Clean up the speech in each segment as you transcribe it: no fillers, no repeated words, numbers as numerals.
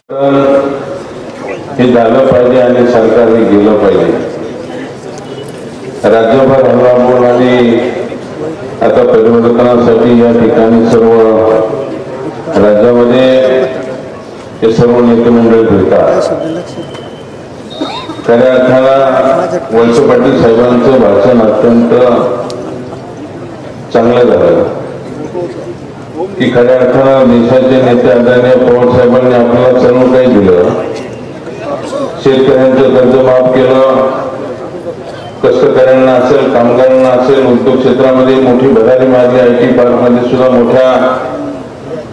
हे झालं पाहिजे आणि सरकारने गेलं पाहिजे। राज्यभर हल्लाबोल आणि आता परिवर्तनासाठी या ठिकाणी सर्व राज्यामध्ये हे सर्व नेते मंडळी भेटतात। खऱ्या अर्थानं वळसे पाटील साहेबांचं भाषण अत्यंत चांगलं झालं की खऱ्या अर्थानं देशाचे नेते आदरणीय पवार साहेबांनी आपल्याला सर्व काही दिलं। शेतकऱ्यांचं कर्ज माफ केलं, कष्टकऱ्यांना असेल, कामगारांना असेल, उद्योग क्षेत्रामध्ये मोठी भरारी मारली। आयटी पार्क मध्ये सुद्धा मोठ्या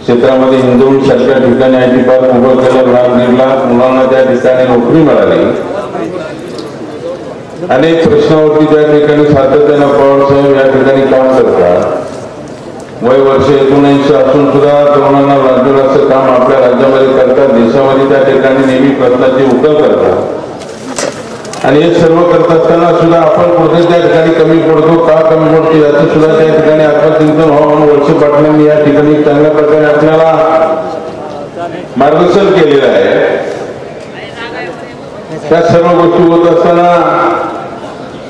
क्षेत्रामध्ये हिंदोळी सारख्या ठिकाणी आयटी पार्क उभं केलं। 1.5 लाख मुलांना त्या ठिकाणी नोकरी मिळाली। अनेक प्रश्नावरती त्या ठिकाणी सातत्यानं पवार साहेब या ठिकाणी काम करतात। वय वर्ष 19 असून सुद्धा तरुणांना लागलेलं असं काम आपल्या राज्यामध्ये करतात, देशामध्ये त्या ठिकाणी नेहमी प्रश्नाची उकल करतात। आणि हे सर्व करत असताना सुद्धा आपण कुठे त्या ठिकाणी कमी पडतो, का कमी पडतो याचं सुद्धा त्या ठिकाणी आत्मचिंतन व्हावं म्हणून वळसे पाटलांनी या ठिकाणी चांगल्या प्रकारे आपल्याला मार्गदर्शन केलेलं आहे। त्या सर्व गोष्टी होत असताना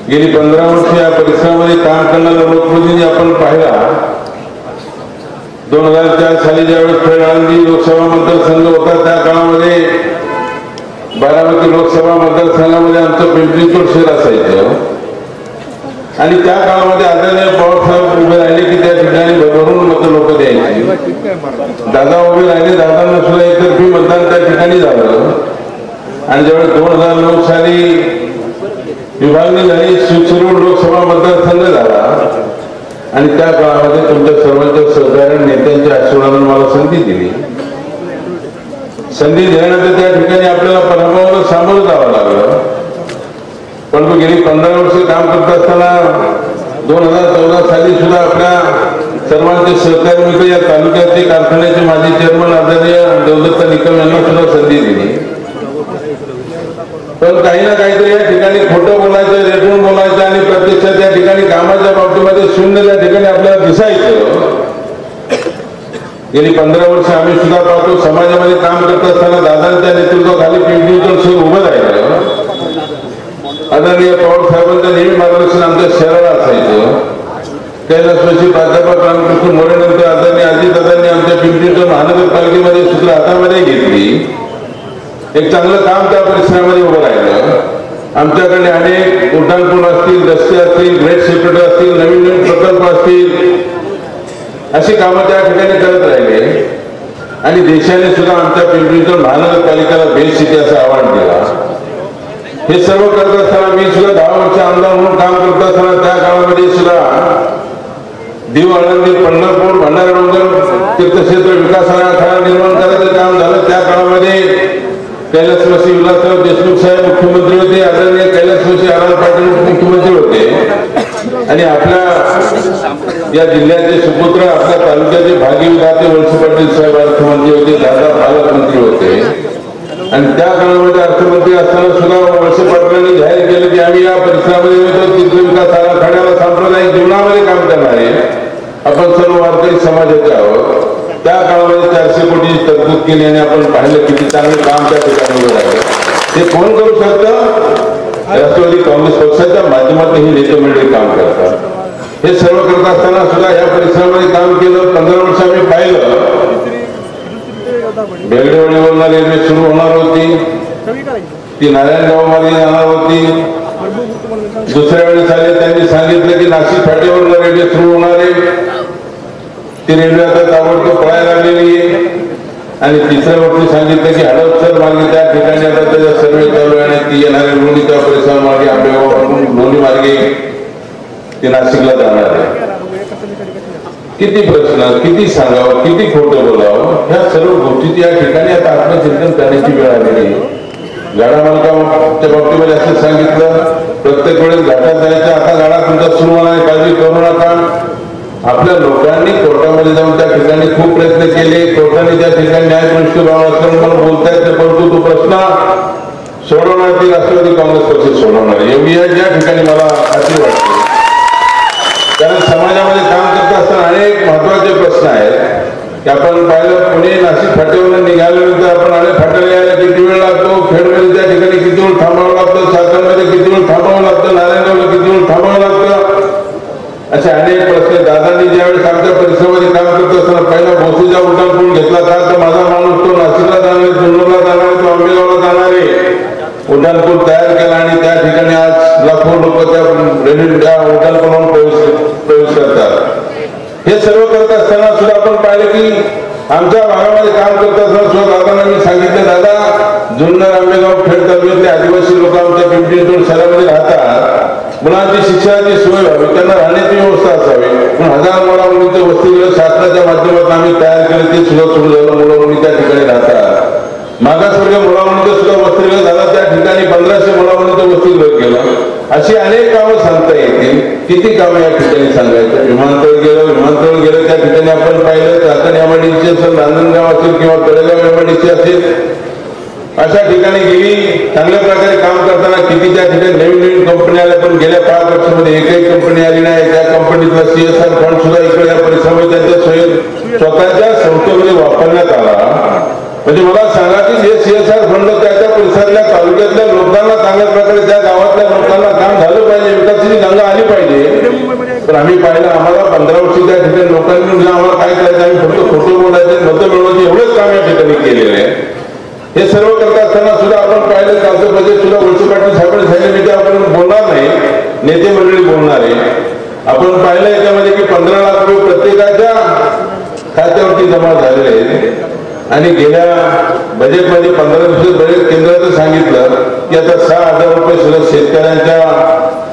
गेली 15 वर्ष या परिसरामध्ये काम करणारा लोकप्रतिनिधी आपण पाहिला। 2004 साली ज्यावेळेस खेळांनी लोकसभा मतदारसंघ होता त्या काळामध्ये बारामती लोकसभा मतदारसंघामध्ये आमचं पिंपरी चिंचवड शहर असायचं आणि त्या काळामध्ये आदरणीय पवार साहेब उभे राहिले की त्या ठिकाणी भरभरून मतं लोक द्यायची। दादा उभे राहिले, दादांना सुद्धा एकतर्फी मतदान त्या ठिकाणी झालं। आणि ज्यावेळेस 2009 साली विभागणी झाली, शिवशिरोड लोकसभा मतदारसंघ झाला आणि त्या काळामध्ये तुमच्या सर्वांच्या सहकार्य नेत्यांच्या आशीर्वादाने मला संधी दिली। संधी देण्यानंतर त्या ठिकाणी आपल्याला पराभवाला सामोरं जावं लागलं। पण गेली 15 वर्ष काम करत असताना 2014 साली सुद्धा आपल्या सर्वांचे सहकार्य मित्र या तालुक्याचे कारखान्याचे माजी चेअरमन आदरणीय देवदत्त निकम यांना सुद्धा संधी दिली। पण काही ना काहीतरी या ठिकाणी खोटं बोलायचं, रेटून बोलायचं आणि प्रत्यक्षात त्या ठिकाणी कामाच्या बाबतीमध्ये शून्य त्या ठिकाणी आपल्याला दिसायचं। गेली 15 वर्ष आम्ही सुद्धा पाहतो समाजामध्ये काम करत असताना दादांच्या नेतृत्वाखाली पिंपरी चिंचवड शहर उभं राहिलं। आदरणीय पवार साहेबांचं नेहमी मार्गदर्शन आमच्या शहराला असायचं। कैलासवासी प्राध्यापक रामकृष्ण मोरे नंतर आदरणीय अजितदादांनी आमच्या पिंपरी चिंचवड महानगरपालिकेमध्ये सूत्र हातामध्ये घेतली। एक चांगलं काम त्या परिसरामध्ये उभं राहिलं। आमच्याकडे अनेक उड्डाणपूल असतील, रस्ते असतील, ग्रेट सेपरेटर असतील, नवीन नवीन प्रकल्प असतील, अशी कामं त्या ठिकाणी करत राहिले। आणि देशाने सुद्धा आमच्या पिंपरी चिंचवड महानगरपालिकेला बेस्ट सिटी असं आव्हान दिलं। हे सर्व करत असताना मी सुद्धा 10 वर्ष आमदार म्हणून काम करत असताना त्या काळामध्ये सुद्धा दीव, आळंदी, पंढरपूर, भंडारा डोंगर तीर्थक्षेत्र विकास आराखडा निर्माण करायचं काम झालं। त्या काळामध्ये कैलासवासी विलासराव देशमुख साहेब मुख्यमंत्री होते, आदरणीय कैलासवासी आर पाटील मुख्यमंत्री होते आणि आपल्या या जिल्ह्याचे सुपुत्र आपल्या तालुक्याचे भाग्यविधाते वळसे पाटील साहेब अर्थमंत्री होते, दादा पालकमंत्री होते। आणि त्या काळामध्ये अर्थमंत्री असताना सुद्धा वळसे पाटलांनी जाहीर केलं की आम्ही या परिसरामध्ये तीर्थ विकास आराखड्याला सांप्रदायिक जीवनामध्ये काम करणार आहे, आपण सर्व वारकरी समाजाचे आहोत। त्या काळामध्ये 400 कोटीची तरतूद केली आणि आपण पाहिलं किती चांगले काम त्या ठिकाणी उभं राहिलं। हे कोण करू शकतं? राष्ट्रवादी काँग्रेस पक्षाच्या माध्यमातून ही नेते मंडळी काम करतात। हे सर्व करत असताना सुद्धा या परिसरामध्ये काम केलं। 15 वर्ष आम्ही पाहिलं बेगडेवाडीवरून रेल्वे सुरू होणार होती, ती नारायणगाव मार्गे जाणार होती। दुसऱ्या वेळेस आले त्यांनी सांगितलं की नाशिक फाट्यावरून रेल्वे सुरू होणार आहे, ती रेल्वे आता ताबडतोब पळायला लागलेली आहे। आणि तिसऱ्या वर्षी सांगितलं की हडपसर मार्गे त्या ठिकाणी आता त्याचा सर्वे चालू आहे आणि ती येणाऱ्या लोणीच्या परिसर मार्गे आंबेगाव लोणी मार्गे ती नाशिकला जाणार आहे। किती प्रश्न, किती सांगावं, किती खोटं बोलावं, ह्या सर्व गोष्टीची या ठिकाणी आता आत्मचिंतन करण्याची वेळ आलेली आहे। गाडा मालकाच्या बाबतीमध्ये असं सांगितलं प्रत्येक वेळेस घाटात जायचं, आता गाडा तुमचा सुरू होणार, काळजी करू नका। आपल्या लोकांनी कोर्टामध्ये जाऊन त्या ठिकाणी खूप प्रयत्न केले, कोर्टाने त्या ठिकाणी न्यायप्रविष्ट व्हावं असं मला बोलता येतं, परंतु तो प्रश्न सोडवणार ती राष्ट्रवादी काँग्रेस पक्ष सोडवणार एवढी या ठिकाणी मला खात्री वाटते। कारण समाजामध्ये काम करत असताना अनेक महत्वाचे प्रश्न आहेत की आपण पाहिलं पुणे नाशिक फाट्यावरून निघाल्यानंतर आपण आळे फाट्याला उड्डाणपूल तयार केला आणि त्या ठिकाणी आज लाखो लोक त्या उड्डाणपुलावर प्रवेश करतात. हे सर्व करत असताना सुद्धा आपण पाहिलं की आमच्या भागामध्ये काम करत असताना सुद्धा दादांना मी सांगितलं, दादा जुन्नर आंबेगाव खेड तालुक्यातले आदिवासी लोक आमच्या पिंपरी शहरामध्ये राहतात, मुलांची शिक्षणाची सोय व्हावी, त्यांना राहण्याची व्यवस्था असावी, पण 1000 मुलामुलींचे वसतिगृह शासनाच्या माध्यमातून आम्ही तयार केले, ते सुद्धा सुरू झालं. मुलामुली त्या ठिकाणी राहतात. मागासवर्गीय मुलामुलींचं सुद्धा वसतिगृह झालं, त्या ठिकाणी 1500 मुलामुलींचं वसतिगृह केलं. अशी अनेक कामं सांगता येतील. किती कामं या ठिकाणी सांगायचं. विमानतळ गेलं त्या ठिकाणी आपण पाहिलं चाकण एमआयडीसी असेल, रांजणगाव असेल किंवा तळेगाव एमआयडीसी असेल, अशा ठिकाणी गेली चांगल्या प्रकारे काम करताना किती त्या ठिकाणी नवीन कंपनी आल्या, पण गेल्या 5 वर्षामध्ये एकही कंपनी आली नाही. त्या कंपनीतला CSR फंड सुद्धा इकडे या परिसरामध्ये त्यांच्या स्वतःच्या संस्थेमध्ये वापरण्यात आला. म्हणजे मला सांगा की हे CSR फंड त्या परिसरातल्या तालुक्यातल्या लोकांना चांगल्या प्रकारे त्या गावातल्या लोकांना काम झालं पाहिजे, विकासाची गंगा आली पाहिजे. तर आम्ही पाहिलं आम्हाला 15 वर्षी त्या ठिकाणी लोकांनी आम्हाला काय करायचं, आम्ही फक्त फोटो बोलायचे, मतं मिळवायचे, एवढंच काम या ठिकाणी केलेलं आहे. हे सर्व करत असताना सुद्धा आपण पाहिलं कालचं बजेट सुद्धा वळसे पाटील साहेबांनी सांगितलं की आपण बोलणार नाही, नेते मंडळी बोलणार आहे. आपण पाहिलं याच्यामध्ये की 15 लाख रुपये प्रत्येकाच्या खात्यावरती जमा झालेले आहेत. आणि गेल्या बजेटमध्ये 15 दिवसात बजेट केंद्राचं सांगितलं की आता 6000 रुपये सुद्धा शेतकऱ्यांच्या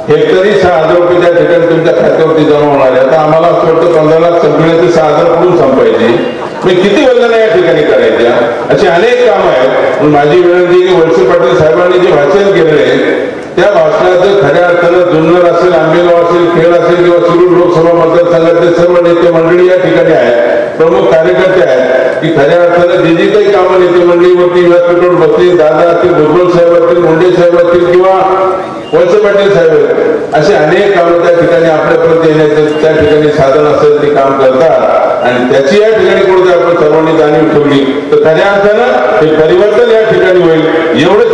हेक्टरी 6000 रुपये त्या ठिकाणी तुमच्या खात्यावरती जमा होणार आहे. आता आम्हाला असं वाटतं 15 लाख संपले तर 6000 कुठून संपायचे, किती योजना या ठिकाणी करायच्या, अशी अनेक कामं आहेत. माझी विनंती की वळसे पाटील साहेबांनी जे भाषण केलेले त्या भाषणाचं खऱ्या अर्थानं जुन्नर असेल, आंबेगाव असेल, खेड असेल किंवा शिरूर लोकसभा मतदारसंघातले सर्व नेते मंडळी या ठिकाणी आहेत, प्रमुख कार्यकर्ते आहेत की खऱ्या अर्थानं जे काही कामं नेते मंडळीवरती व्यासपीठावर बसली, दादा असतील, भुजबळ साहेब असतील, मुंडे साहेब असतील किंवा वळसे पाटील साहेब, असे अनेक कामं त्या ठिकाणी आपल्यापर्यंत येण्याचं त्या ठिकाणी साधन असेल ते काम करतात. आणि त्याची या ठिकाणी कुठे आपण सर्वांनी जाणीव ठेवली तर खऱ्या अर्थानं हे परिवर्तन या ठिकाणी होईल. एवढंच